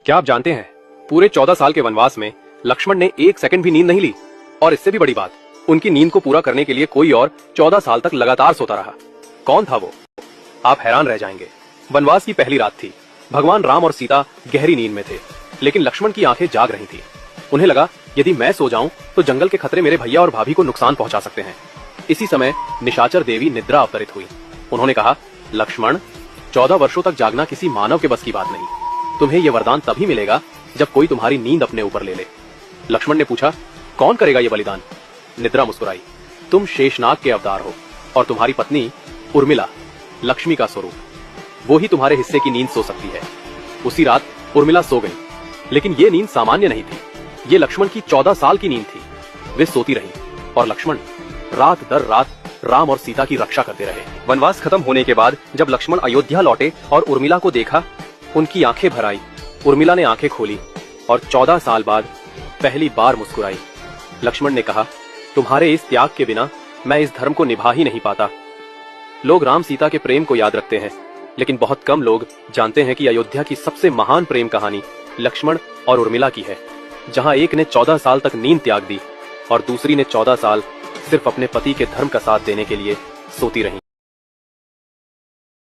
क्या आप जानते हैं, पूरे 14 साल के वनवास में लक्ष्मण ने एक सेकंड भी नींद नहीं ली। और इससे भी बड़ी बात, उनकी नींद को पूरा करने के लिए कोई और 14 साल तक लगातार सोता रहा। कौन था वो? आप हैरान रह जाएंगे। वनवास की पहली रात थी। भगवान राम और सीता गहरी नींद में थे, लेकिन लक्ष्मण की आंखें जाग रही थी। उन्हें लगा, यदि मैं सो जाऊं तो जंगल के खतरे मेरे भैया और भाभी को नुकसान पहुंचा सकते हैं। इसी समय निशाचर देवी निद्रा अवतरित हुई। उन्होंने कहा, लक्ष्मण, 14 वर्षों तक जागना किसी मानव के बस की बात नहीं। तुम्हें यह वरदान तभी मिलेगा जब कोई तुम्हारी नींद अपने ऊपर ले ले। लक्ष्मण ने पूछा, कौन करेगा यह बलिदान? निद्रा मुस्कुराई, तुम शेषनाग के अवतार हो और तुम्हारी पत्नी उर्मिला लक्ष्मी का स्वरूप, वो ही तुम्हारे हिस्से की नींद सो सकती है। उसी रात उर्मिला सो गई, लेकिन ये नींद सामान्य नहीं थी। ये लक्ष्मण की 14 साल की नींद थी। वे सोती रहीं और लक्ष्मण रात दर रात राम और सीता की रक्षा करते रहे। वनवास खत्म होने के बाद जब लक्ष्मण अयोध्या लौटे और उर्मिला को देखा, उनकी आंखें भर आई। उर्मिला ने आंखें खोली और 14 साल बाद पहली बार मुस्कुराई। लक्ष्मण ने कहा, तुम्हारे इस त्याग के बिना मैं इस धर्म को निभा ही नहीं पाता। लोग राम सीता के प्रेम को याद रखते हैं, लेकिन बहुत कम लोग जानते हैं कि अयोध्या की सबसे महान प्रेम कहानी लक्ष्मण और उर्मिला की है, जहां एक ने 14 साल तक नींद त्याग दी और दूसरी ने 14 साल सिर्फ अपने पति के धर्म का साथ देने के लिए सोती रही।